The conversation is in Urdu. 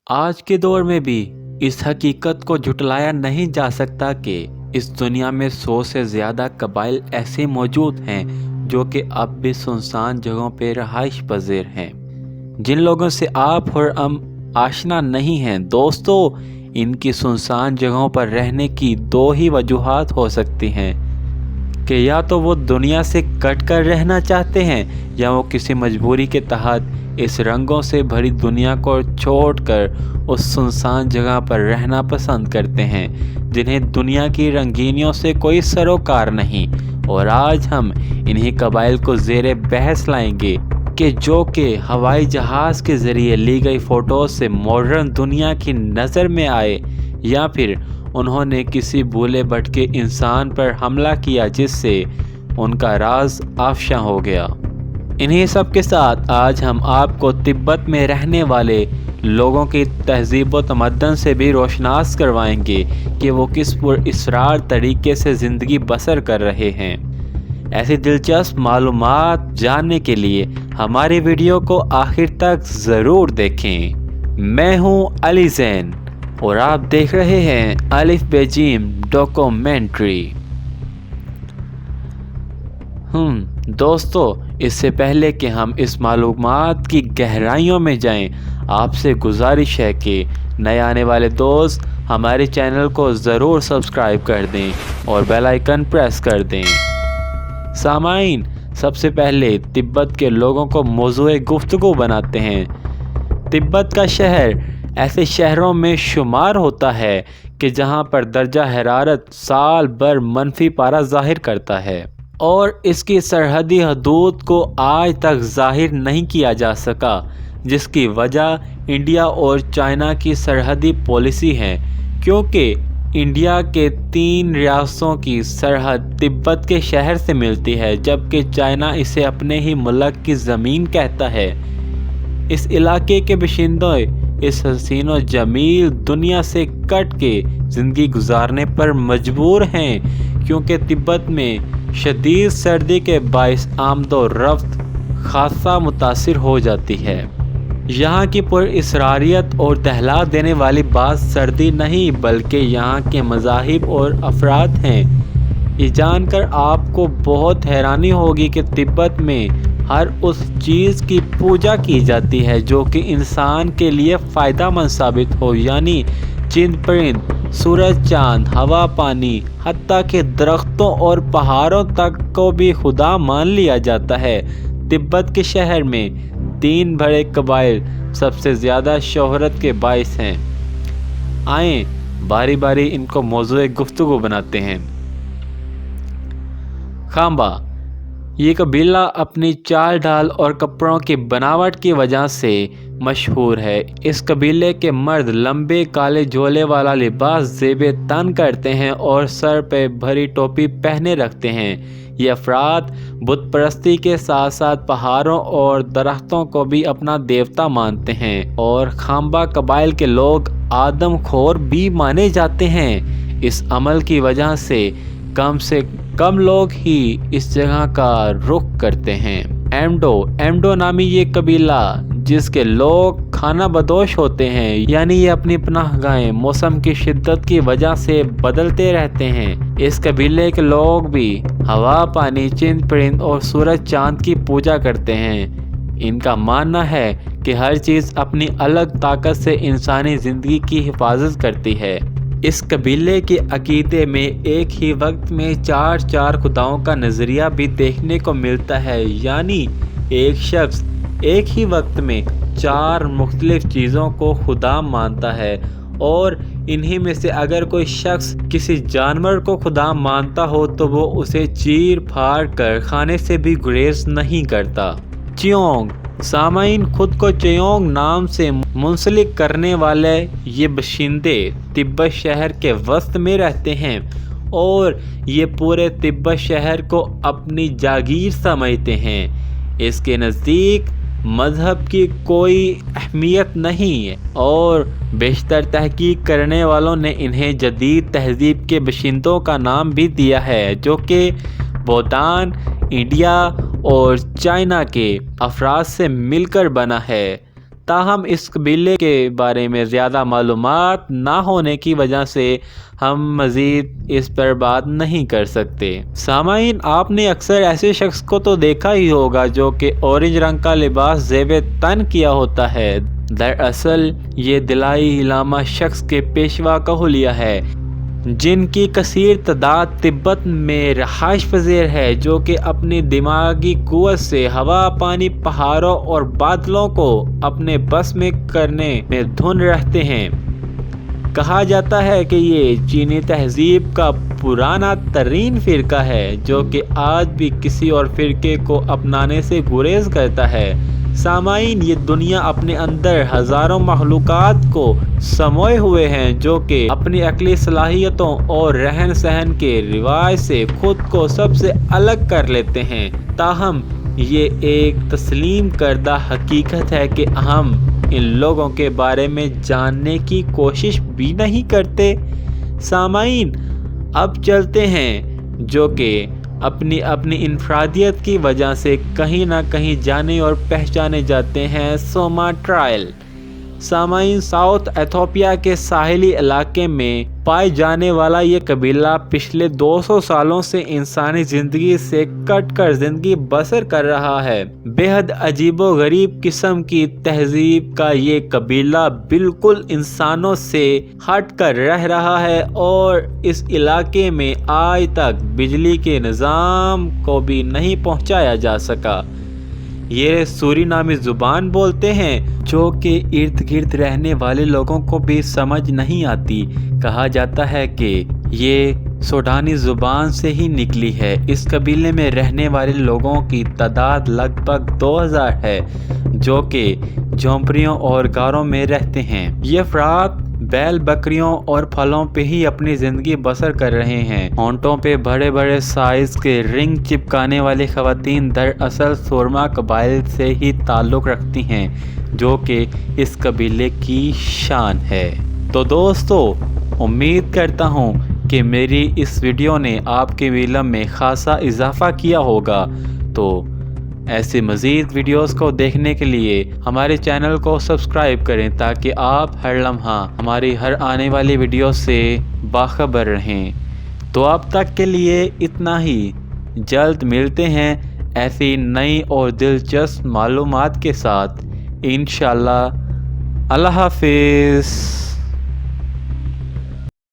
آج کے دور میں بھی اس حقیقت کو جھٹلایا نہیں جا سکتا کہ اس دنیا میں 100 سے زیادہ قبائل ایسے موجود ہیں جو کہ اب بھی سنسان جگہوں پہ رہائش پذیر ہیں، جن لوگوں سے آپ اور ہم آشنا نہیں ہیں۔ دوستو، ان کی سنسان جگہوں پر رہنے کی دو ہی وجوہات ہو سکتی ہیں کہ یا تو وہ دنیا سے کٹ کر رہنا چاہتے ہیں یا وہ کسی مجبوری کے تحت اس رنگوں سے بھری دنیا کو چھوڑ کر اس سنسان جگہ پر رہنا پسند کرتے ہیں جنہیں دنیا کی رنگینیوں سے کوئی سروکار نہیں۔ اور آج ہم انہی قبائل کو زیر بحث لائیں گے کہ جو کہ ہوائی جہاز کے ذریعے لی گئی فوٹوز سے ماڈرن دنیا کی نظر میں آئے، یا پھر انہوں نے کسی بھولے بھٹکے انسان پر حملہ کیا جس سے ان کا راز آفشاں ہو گیا۔ انہی سب کے ساتھ آج ہم آپ کو تبت میں رہنے والے لوگوں کی تہذیب و تمدن سے بھی روشناس کروائیں گے کہ وہ کس پراسرار طریقے سے زندگی بسر کر رہے ہیں۔ ایسی دلچسپ معلومات جاننے کے لیے ہماری ویڈیو کو آخر تک ضرور دیکھیں۔ میں ہوں علی زین اور آپ دیکھ رہے ہیں الف بے جیم ڈاکومنٹری۔ دوستو، اس سے پہلے کہ ہم اس معلومات کی گہرائیوں میں جائیں، آپ سے گزارش ہے کہ نئے آنے والے دوست ہمارے چینل کو ضرور سبسکرائب کر دیں اور بیل آئیکن پریس کر دیں۔ سامعین، سب سے پہلے تبت کے لوگوں کو موضوع گفتگو بناتے ہیں۔ تبت کا شہر ایسے شہروں میں شمار ہوتا ہے کہ جہاں پر درجہ حرارت سال بھر منفی پارہ ظاہر کرتا ہے، اور اس کی سرحدی حدود کو آج تک ظاہر نہیں کیا جا سکا، جس کی وجہ انڈیا اور چائنا کی سرحدی پالیسی ہے، کیونکہ انڈیا کے 3 ریاستوں کی سرحد تبت کے شہر سے ملتی ہے، جبکہ چائنا اسے اپنے ہی ملک کی زمین کہتا ہے۔ اس علاقے کے باشندے اس حسین و جمیل دنیا سے کٹ کے زندگی گزارنے پر مجبور ہیں، کیونکہ تبت میں شدید سردی کے باعث آمد و رفت خاصا متاثر ہو جاتی ہے۔ یہاں کی پراسراریت اور دہلا دینے والی بات سردی نہیں بلکہ یہاں کے مذاہب اور افراد ہیں۔ یہ جان کر آپ کو بہت حیرانی ہوگی کہ تبت میں ہر اس چیز کی پوجا کی جاتی ہے جو کہ انسان کے لیے فائدہ مند ثابت ہو، یعنی چند پرند، سورج چاند، ہوا پانی، حتیٰ کہ درختوں اور پہاڑوں تک کو بھی خدا مان لیا جاتا ہے۔ تبت کے شہر میں 3 بڑے قبائل سب سے زیادہ شہرت کے باعث ہیں۔ آئیں باری باری ان کو موضوع گفتگو بناتے ہیں۔ خانبا، یہ قبیلہ اپنی چال ڈھال اور کپڑوں کی بناوٹ کی وجہ سے مشہور ہے۔ اس قبیلے کے مرد لمبے کالے جھولے والا لباس زیب تن کرتے ہیں اور سر پہ بھری ٹوپی پہنے رکھتے ہیں۔ یہ افراد بت پرستی کے ساتھ ساتھ پہاڑوں اور درختوں کو بھی اپنا دیوتا مانتے ہیں، اور خانبا قبائل کے لوگ آدم خور بھی مانے جاتے ہیں۔ اس عمل کی وجہ سے کم لوگ ہی اس جگہ کا رخ کرتے ہیں۔ ایمڈو نامی یہ قبیلہ جس کے لوگ کھانا بدوش ہوتے ہیں، یعنی یہ اپنی پناہ گاہیں موسم کی شدت کی وجہ سے بدلتے رہتے ہیں۔ اس قبیلے کے لوگ بھی ہوا پانی، چند پرند اور سورج چاند کی پوجا کرتے ہیں۔ ان کا ماننا ہے کہ ہر چیز اپنی الگ طاقت سے انسانی زندگی کی حفاظت کرتی ہے۔ اس قبیلے کے عقیدے میں ایک ہی وقت میں 4 خداؤں کا نظریہ بھی دیکھنے کو ملتا ہے، یعنی ایک شخص ایک ہی وقت میں 4 مختلف چیزوں کو خدا مانتا ہے، اور انہی میں سے اگر کوئی شخص کسی جانور کو خدا مانتا ہو تو وہ اسے چیر پھاڑ کر کھانے سے بھی گریز نہیں کرتا۔ چیونگ، سامعین، خود کو چیونگ نام سے منسلک کرنے والے یہ باشندے تبت شہر کے وسط میں رہتے ہیں، اور یہ پورے تبت شہر کو اپنی جاگیر سمجھتے ہیں۔ اس کے نزدیک مذہب کی کوئی اہمیت نہیں ہے، اور بیشتر تحقیق کرنے والوں نے انہیں جدید تہذیب کے باشندوں کا نام بھی دیا ہے، جو کہ بھوٹان، انڈیا اور چائنا کے افراد سے مل کر بنا ہے۔ تاہم اس قبیلے کے بارے میں زیادہ معلومات نہ ہونے کی وجہ سے ہم مزید اس پر بات نہیں کر سکتے۔ سامعین، آپ نے اکثر ایسے شخص کو تو دیکھا ہی ہوگا جو کہ اورنج رنگ کا لباس زیب تن کیا ہوتا ہے۔ دراصل یہ دلائی لاما شخص کے پیشوا کا حلیہ ہے، جن کی کثیر تعداد تبت میں رہائش پذیر ہے، جو کہ اپنی دماغی قوت سے ہوا، پانی، پہاڑوں اور بادلوں کو اپنے بس میں کرنے میں دھن رہتے ہیں۔ کہا جاتا ہے کہ یہ چینی تہذیب کا پرانا ترین فرقہ ہے، جو کہ آج بھی کسی اور فرقے کو اپنانے سے گریز کرتا ہے۔ سامعین، یہ دنیا اپنے اندر ہزاروں مخلوقات کو سموئے ہوئے ہیں، جو کہ اپنی عقلی صلاحیتوں اور رہن سہن کے رواج سے خود کو سب سے الگ کر لیتے ہیں۔ تاہم یہ ایک تسلیم کردہ حقیقت ہے کہ ہم ان لوگوں کے بارے میں جاننے کی کوشش بھی نہیں کرتے۔ سامعین، اب چلتے ہیں، جو کہ اپنی انفرادیت کی وجہ سے کہیں نہ کہیں جانے اور پہچانے جاتے ہیں، سوما ٹرائل۔ سامعین، ساؤتھ ایتھوپیا کے ساحلی علاقے میں پائے جانے والا یہ قبیلہ پچھلے 200 سالوں سے انسانی زندگی سے کٹ کر زندگی بسر کر رہا ہے۔ بے حد عجیب و غریب قسم کی تہذیب کا یہ قبیلہ بالکل انسانوں سے ہٹ کر رہ رہا ہے، اور اس علاقے میں آج تک بجلی کے نظام کو بھی نہیں پہنچایا جا سکا۔ یہ سوری نامی زبان بولتے ہیں، جو کہ ارد گرد رہنے والے لوگوں کو بھی سمجھ نہیں آتی۔ کہا جاتا ہے کہ یہ سوڈانی زبان سے ہی نکلی ہے۔ اس قبیلے میں رہنے والے لوگوں کی تعداد لگ بھگ 2000 ہے، جو کہ جھونپڑیوں اور غاروں میں رہتے ہیں۔ یہ افراد بیل، بکریوں اور پھلوں پہ ہی اپنی زندگی بسر کر رہے ہیں۔ ہونٹوں پہ بڑے بڑے سائز کے رنگ چپکانے والی خواتین دراصل سورما قبائل سے ہی تعلق رکھتی ہیں، جو کہ اس قبیلے کی شان ہے۔ تو دوستو، امید کرتا ہوں کہ میری اس ویڈیو نے آپ کے علم میں خاصا اضافہ کیا ہوگا۔ تو ایسے مزید ویڈیوز کو دیکھنے کے لیے ہمارے چینل کو سبسکرائب کریں، تاکہ آپ ہر لمحہ ہماری ہر آنے والی ویڈیو سے باخبر رہیں۔ تو اب تک کے لیے اتنا ہی، جلد ملتے ہیں ایسی نئی اور دلچسپ معلومات کے ساتھ، انشاءاللہ۔ اللہ حافظ۔